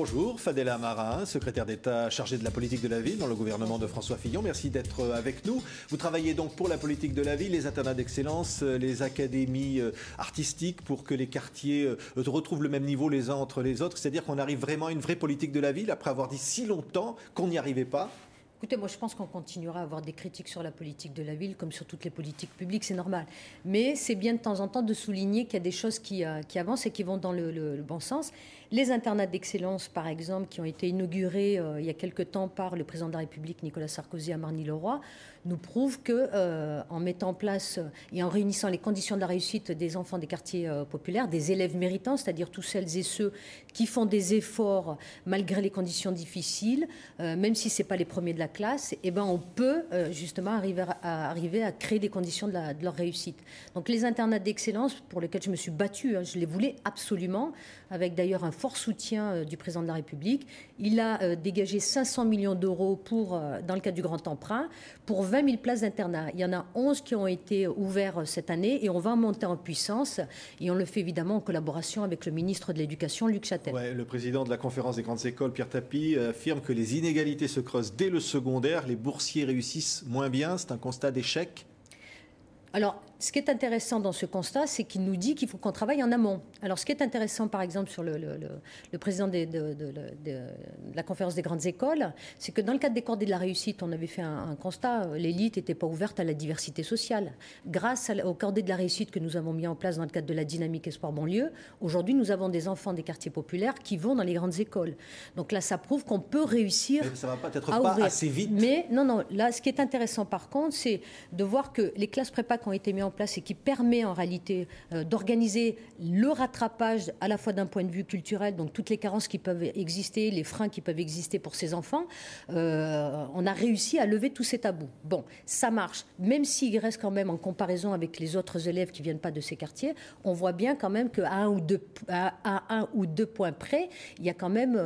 Bonjour, Fadela Amara, secrétaire d'État chargée de la politique de la ville dans le gouvernement de François Fillon. Merci d'être avec nous. Vous travaillez donc pour la politique de la ville, les internats d'excellence, les académies artistiques pour que les quartiers retrouvent le même niveau les uns entre les autres. C'est-à-dire qu'on arrive vraiment à une vraie politique de la ville après avoir dit si longtemps qu'on n'y arrivait pas. Écoutez, moi je pense qu'on continuera à avoir des critiques sur la politique de la ville, comme sur toutes les politiques publiques, c'est normal. Mais c'est bien de temps en temps de souligner qu'il y a des choses qui avancent et qui vont dans le bon sens. Les internats d'excellence, par exemple, qui ont été inaugurés il y a quelque temps par le président de la République, Nicolas Sarkozy, à Marny-le-Roi, nous prouvent qu'en mettant en place et en réunissant les conditions de la réussite des enfants des quartiers populaires, des élèves méritants, c'est-à-dire tous celles et ceux qui font des efforts malgré les conditions difficiles, même si ce n'est pas les premiers de la classe, eh ben on peut justement arriver à créer des conditions de leur réussite. Donc les internats d'excellence pour lesquels je me suis battue, je les voulais absolument, avec d'ailleurs un fort soutien du président de la République. Il a dégagé 500 millions d'euros dans le cadre du grand emprunt pour 20 000 places d'internat. Il y en a 11 qui ont été ouverts cette année et on va monter en puissance et on le fait évidemment en collaboration avec le ministre de l'Éducation, Luc Châtel. Ouais, le président de la conférence des grandes écoles, Pierre Tapie, affirme que les inégalités se creusent dès le secondaire, les boursiers réussissent moins bien, c'est un constat d'échec. Alors, ce qui est intéressant dans ce constat, c'est qu'il nous dit qu'il faut qu'on travaille en amont. Alors, ce qui est intéressant, par exemple, sur le président de la conférence des grandes écoles, c'est que dans le cadre des cordées de la réussite, on avait fait un constat, l'élite n'était pas ouverte à la diversité sociale. Grâce aux cordées de la réussite que nous avons mis en place dans le cadre de la dynamique Espoir banlieue, aujourd'hui, nous avons des enfants des quartiers populaires qui vont dans les grandes écoles. Donc là, ça prouve qu'on peut réussir. Mais ça ne va peut-être pas assez vite. Mais non, là, ce qui est intéressant, par contre, c'est de voir que les classes prépa qui ont été mises en place et qui permet en réalité d'organiser le rattrapage à la fois d'un point de vue culturel, donc toutes les carences qui peuvent exister, les freins qui peuvent exister pour ces enfants, on a réussi à lever tous ces tabous. Bon, ça marche, même s'il reste quand même en comparaison avec les autres élèves qui ne viennent pas de ces quartiers, on voit bien quand même qu'à un ou deux points près, il y a quand même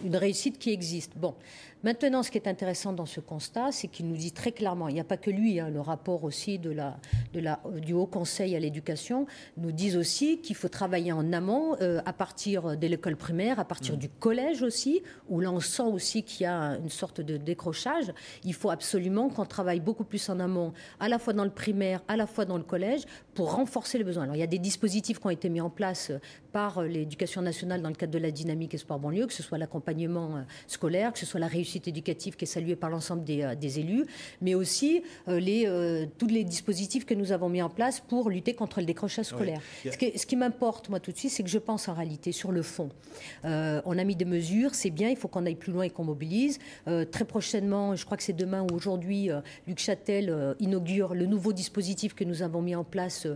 une réussite qui existe. Bon, maintenant, ce qui est intéressant dans ce constat, c'est qu'il nous dit très clairement, il n'y a pas que lui, le rapport aussi du Haut Conseil à l'éducation nous disent aussi qu'il faut travailler en amont, à partir de l'école primaire, à partir du collège aussi, où là on sent aussi qu'il y a une sorte de décrochage. Il faut absolument qu'on travaille beaucoup plus en amont, à la fois dans le primaire, à la fois dans le collège, pour renforcer les besoins. Alors il y a des dispositifs qui ont été mis en place par l'Éducation nationale dans le cadre de la dynamique Espoir banlieue, que ce soit l'accompagnement scolaire, que ce soit la réussite éducative qui est saluée par l'ensemble des élus, mais aussi tous les dispositifs que nous avons mis en place pour lutter contre le décrochage scolaire. Oui. Ce qui m'importe, moi, tout de suite, c'est que je pense en réalité sur le fond. On a mis des mesures, c'est bien, il faut qu'on aille plus loin et qu'on mobilise. Très prochainement, je crois que c'est demain ou aujourd'hui, Luc Châtel inaugure le nouveau dispositif que nous avons mis en place,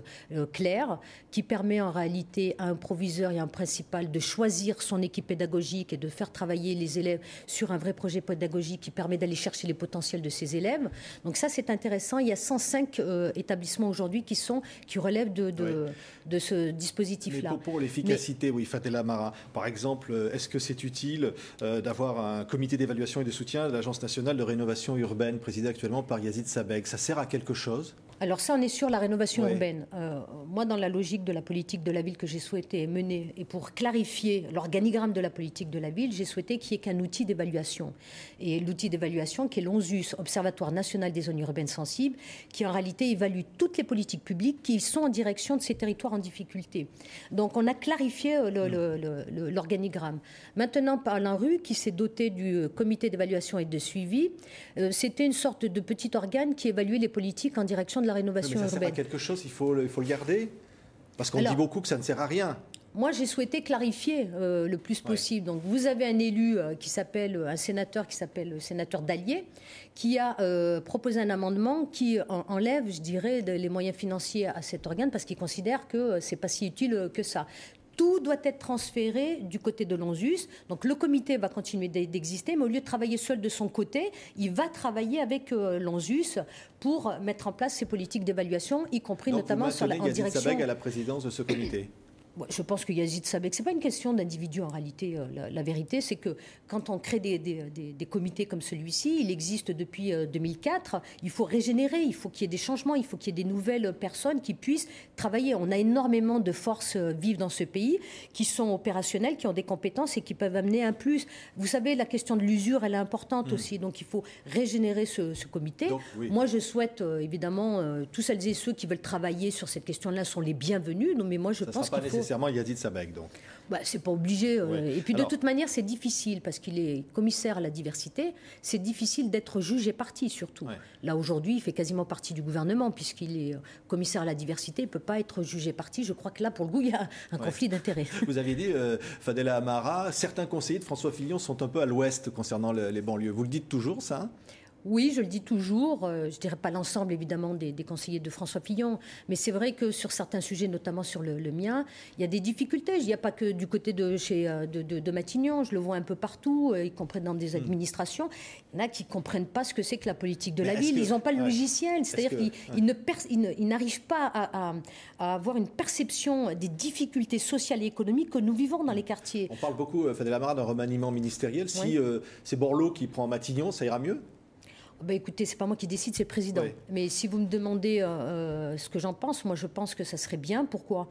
Claire, qui permet en réalité à un proviseur et à un principal de choisir son équipe pédagogique et de faire travailler les élèves sur un vrai projet pédagogique qui permet d'aller chercher les potentiels de ces élèves. Donc ça, c'est intéressant. Il y a 105 établissements aujourd'hui qui relèvent de ce dispositif-là. Mais pour l'efficacité, oui, Fadela Amara, par exemple, est-ce que c'est utile d'avoir un comité d'évaluation et de soutien de l'Agence nationale de rénovation urbaine, présidé actuellement par Yazid Sabeg? Ça sert à quelque chose? Alors ça, on est sur la rénovation urbaine. Moi, dans la logique de la politique de la ville que j'ai souhaité mener, et pour clarifier l'organigramme de la politique de la ville, j'ai souhaité qu'il n'y ait qu'un outil d'évaluation. Et l'outil d'évaluation qui est l'ONZUS, Observatoire national des zones urbaines sensibles, qui en réalité évalue toutes les politiques publiques qui sont en direction de ces territoires en difficulté. Donc on a clarifié l'organigramme. Maintenant, par l'ANRU, qui s'est doté du comité d'évaluation et de suivi, c'était une sorte de petit organe qui évaluait les politiques en direction de la rénovation urbaine. Ça sert à quelque chose, il faut le garder? Parce qu'on dit beaucoup que ça ne sert à rien. Moi, j'ai souhaité clarifier le plus possible. Donc, vous avez un élu un sénateur qui s'appelle le sénateur Dallier, qui a proposé un amendement qui enlève, je dirais, les moyens financiers à cet organe parce qu'il considère que c'est pas si utile que ça. Tout doit être transféré du côté de l'ONZUS. Donc le comité va continuer d'exister, mais au lieu de travailler seul de son côté, il va travailler avec l'ONZUS pour mettre en place ces politiques d'évaluation, y compris donc notamment en direction... Yazid Sabeg à la présidence de ce comité. Je pense que Yazid Sabek, ce n'est pas une question d'individu en réalité. La vérité, c'est que quand on crée des comités comme celui-ci, il existe depuis 2004, il faut régénérer, il faut qu'il y ait des changements, il faut qu'il y ait des nouvelles personnes qui puissent travailler. On a énormément de forces vives dans ce pays qui sont opérationnelles, qui ont des compétences et qui peuvent amener un plus. Vous savez, la question de l'usure, elle est importante aussi, donc il faut régénérer ce comité. Donc, oui. Moi, je souhaite évidemment, tous celles et ceux qui veulent travailler sur cette question-là sont les bienvenus, mais moi je pense qu'il faut... nécessairement Yazid Sabek, donc. C'est pas obligé. Ouais. Et puis de toute manière, c'est difficile parce qu'il est commissaire à la diversité. C'est difficile d'être juge et partie surtout. Ouais. Là aujourd'hui, il fait quasiment partie du gouvernement puisqu'il est commissaire à la diversité. Il peut pas être juge et partie. Je crois que là, pour le coup, il y a un conflit d'intérêts. Vous aviez dit, Fadela Amara, certains conseillers de François Fillon sont un peu à l'ouest concernant les banlieues. Vous le dites toujours, ça, hein? Oui, je le dis toujours. Je ne dirais pas l'ensemble, évidemment, des conseillers de François Fillon. Mais c'est vrai que sur certains sujets, notamment sur le mien, il y a des difficultés. Il n'y a pas que du côté de Matignon. Je le vois un peu partout, y compris dans des administrations. Il y en a qui ne comprennent pas ce que c'est que la politique de la ville. Ils n'ont pas le logiciel. C'est-à-dire qu'ils n'arrivent pas à avoir une perception des difficultés sociales et économiques que nous vivons dans les quartiers. On parle beaucoup, Fadela Amara, d'un remaniement ministériel. Si c'est Borloo qui prend Matignon, ça ira mieux ? Écoutez, c'est pas moi qui décide, c'est le président. Oui. Mais si vous me demandez ce que j'en pense, moi je pense que ça serait bien. Pourquoi ?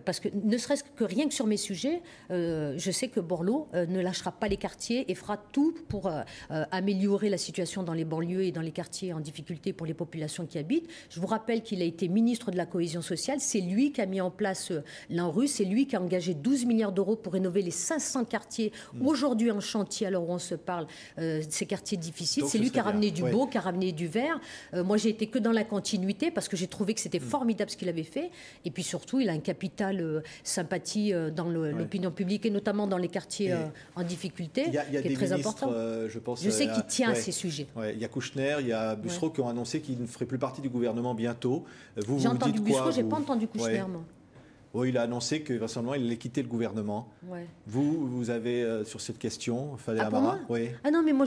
Parce que ne serait-ce que rien que sur mes sujets, je sais que Borloo ne lâchera pas les quartiers et fera tout pour améliorer la situation dans les banlieues et dans les quartiers en difficulté pour les populations qui habitent. Je vous rappelle qu'il a été ministre de la cohésion sociale. C'est lui qui a mis en place l'ANRU. C'est lui qui a engagé 12 milliards d'euros pour rénover les 500 quartiers aujourd'hui en chantier, alors où on se parle, ces quartiers difficiles. Donc, c'est lui qui a ramené du qui a ramené du vert. Moi, j'ai été que dans la continuité parce que j'ai trouvé que c'était formidable ce qu'il avait fait. Et puis surtout, il a un capital sympathie dans l'opinion publique et notamment dans les quartiers en difficulté, qui est très important. Je sais qu'il tient à ces sujets. Il y a Kouchner, il y a Bussereau qui ont annoncé qu'ils ne feraient plus partie du gouvernement bientôt. J'ai entendu Bussereau, je n'ai pas entendu Kouchner, moi. Oui, il a annoncé que récemment il allait quitter le gouvernement. Ouais. Vous avez sur cette question, Fadela Amara ? Oui. Ah non, mais moi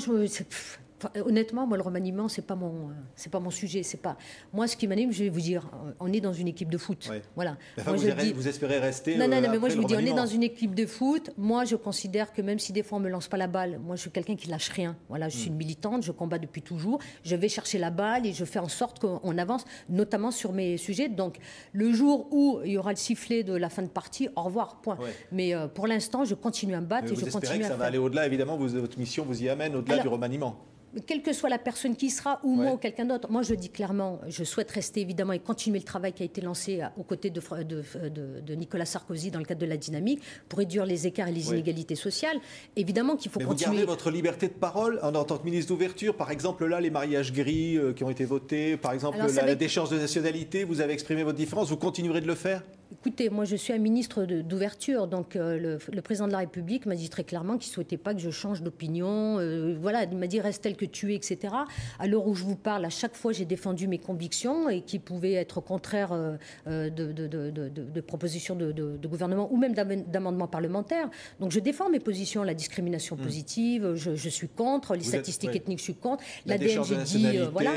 honnêtement, moi, le remaniement, c'est pas mon sujet. C'est pas moi. Ce qui m'anime, je vais vous dire, on est dans une équipe de foot. Ouais. Voilà. Enfin, vous espérez rester. Non, mais moi je vous dis, on est dans une équipe de foot. Moi, je considère que même si des fois on me lance pas la balle, moi je suis quelqu'un qui lâche rien. Voilà, je suis une militante, je combats depuis toujours. Je vais chercher la balle et je fais en sorte qu'on avance, notamment sur mes sujets. Donc, le jour où il y aura le sifflet de la fin de partie, au revoir. Point. Ouais. Mais pour l'instant, je continue à me battre et je continue à faire. Vous espérez que ça va aller au-delà. Évidemment, votre mission vous y amène au-delà du remaniement. Quelle que soit la personne qui sera, ou moi ou quelqu'un d'autre, moi je dis clairement, je souhaite rester évidemment et continuer le travail qui a été lancé aux côtés de Nicolas Sarkozy dans le cadre de la dynamique pour réduire les écarts et les inégalités sociales. Évidemment qu'il faut continuer. Vous gardez votre liberté de parole en tant que ministre d'ouverture, par exemple là les mariages gris qui ont été votés, par exemple la déchéance de nationalité, vous avez exprimé votre différence, vous continuerez de le faire ? Écoutez, moi je suis un ministre d'ouverture, donc le président de la République m'a dit très clairement qu'il ne souhaitait pas que je change d'opinion. Voilà, il m'a dit reste tel que tu es, etc. À l'heure où je vous parle, à chaque fois j'ai défendu mes convictions et qui pouvaient être contraires de propositions de gouvernement ou même d'amendements parlementaires. Donc je défends mes positions, la discrimination positive, je suis contre, les statistiques ethniques, je suis contre, l'ADN, j'ai dit, voilà,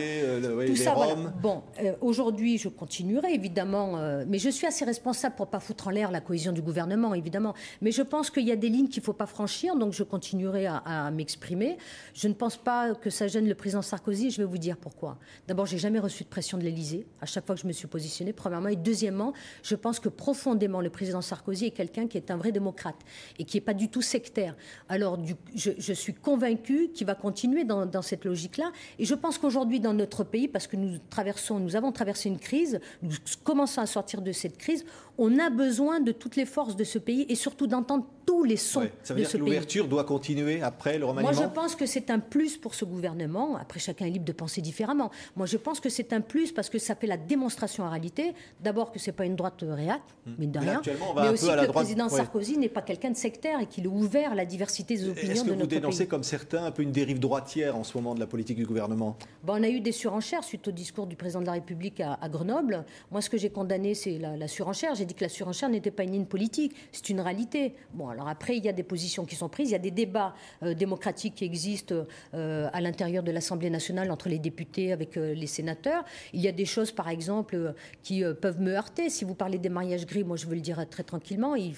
tout ça, voilà. Bon, aujourd'hui je continuerai évidemment, mais je suis assez responsable pour ne pas foutre en l'air la cohésion du gouvernement, évidemment. Mais je pense qu'il y a des lignes qu'il ne faut pas franchir, donc je continuerai à m'exprimer. Je ne pense pas que ça gêne le président Sarkozy, je vais vous dire pourquoi. D'abord, je n'ai jamais reçu de pression de l'Élysée, à chaque fois que je me suis positionnée, premièrement. Et deuxièmement, je pense que profondément, le président Sarkozy est quelqu'un qui est un vrai démocrate et qui n'est pas du tout sectaire. Alors, je suis convaincue qu'il va continuer dans cette logique-là. Et je pense qu'aujourd'hui, dans notre pays, parce que nous avons traversé une crise, nous commençons à sortir de cette crise, on a besoin de toutes les forces de ce pays et surtout d'entendre tous les sons de ce pays. Ça veut dire que l'ouverture doit continuer après le remaniement ? Moi, je pense que c'est un plus pour ce gouvernement. Après, chacun est libre de penser différemment. Moi, je pense que c'est un plus parce que ça fait la démonstration en réalité, d'abord que ce n'est pas une droite réac, mine de rien, mais aussi que le président Sarkozy n'est pas quelqu'un de sectaire et qu'il est ouvert à la diversité des opinions de notre pays. Est-ce que vous dénoncez comme certains un peu une dérive droitière en ce moment de la politique du gouvernement ? On a eu des surenchères suite au discours du président de la République à Grenoble. Moi, ce que j'ai condamné, c'est la surenchère. surenchère. J'ai dit que la surenchère n'était pas une ligne politique, c'est une réalité. Bon, alors après, il y a des positions qui sont prises, il y a des débats démocratiques qui existent à l'intérieur de l'Assemblée nationale entre les députés avec les sénateurs. Il y a des choses, par exemple, qui peuvent me heurter. Si vous parlez des mariages gris, moi je veux le dire très tranquillement, il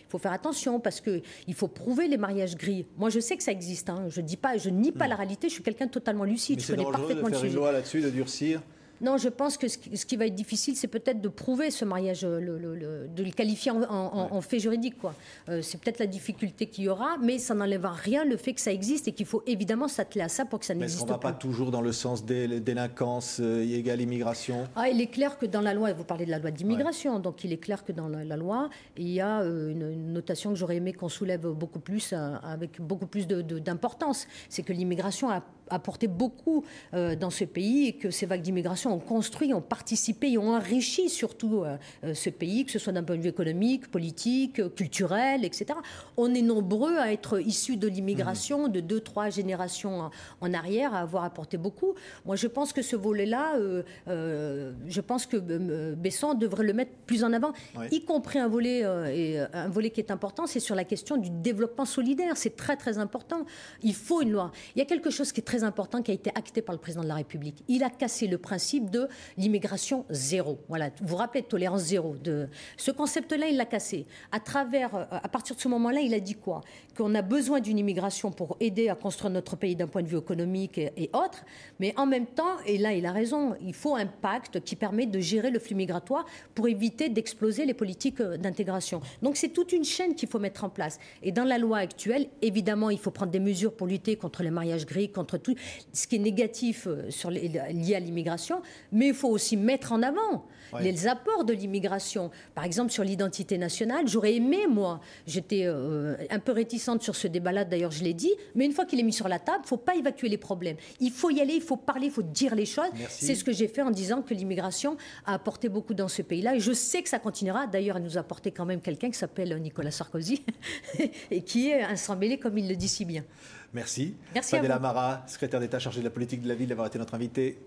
faut faire attention parce qu'il faut prouver les mariages gris. Moi je sais que ça existe, hein. Je nie pas la réalité, je suis quelqu'un de totalement lucide. Mais c'est dangereux de faire une loi là-dessus, de durcir. Non, je pense que ce qui va être difficile, c'est peut-être de prouver ce mariage, de le qualifier en fait juridique, quoi. C'est peut-être la difficulté qu'il y aura, mais ça n'enlève rien le fait que ça existe et qu'il faut évidemment s'atteler à ça pour que ça n'existe pas. Mais est-ce qu'on ne va pas toujours dans le sens délinquance égale immigration ? Il est clair que dans la loi, et vous parlez de la loi d'immigration, donc il est clair que dans la loi, il y a une notation que j'aurais aimé qu'on soulève beaucoup plus, avec beaucoup plus d'importance. C'est que l'immigration a apporté beaucoup dans ce pays et que ces vagues d'immigration ont construit, ont participé et ont enrichi surtout ce pays, que ce soit d'un point de vue économique, politique, culturel, etc. On est nombreux à être issus de l'immigration de 2-3 générations en arrière, à avoir apporté beaucoup. Moi, je pense que ce volet-là, je pense que Besson devrait le mettre plus en avant, y compris un volet qui est important, c'est sur la question du développement solidaire. C'est très, très important. Il faut une loi. Il y a quelque chose qui est très important qui a été acté par le président de la République. Il a cassé le principe de l'immigration zéro. Voilà, vous vous rappelez de tolérance zéro. Ce concept-là, il l'a cassé. À partir de ce moment-là, il a dit quoi ? Qu'on a besoin d'une immigration pour aider à construire notre pays d'un point de vue économique et autres, mais en même temps, et là il a raison, il faut un pacte qui permet de gérer le flux migratoire pour éviter d'exploser les politiques d'intégration. Donc c'est toute une chaîne qu'il faut mettre en place. Et dans la loi actuelle, évidemment, il faut prendre des mesures pour lutter contre les mariages gris, contre tout ce qui est négatif lié à l'immigration, mais il faut aussi mettre en avant les apports de l'immigration. Par exemple, sur l'identité nationale, j'aurais aimé, moi, j'étais un peu réticente sur ce débat-là, d'ailleurs je l'ai dit, mais une fois qu'il est mis sur la table, il ne faut pas évacuer les problèmes. Il faut y aller, il faut parler, il faut dire les choses. Merci. C'est ce que j'ai fait en disant que l'immigration a apporté beaucoup dans ce pays-là, et je sais que ça continuera. D'ailleurs, elle nous a apporté quand même quelqu'un qui s'appelle Nicolas Sarkozy, et qui est un sang-mêlé, comme il le dit si bien. Merci. Merci à vous. Fadela Mara, secrétaire d'État chargée de la politique de la ville, d'avoir été notre invitée.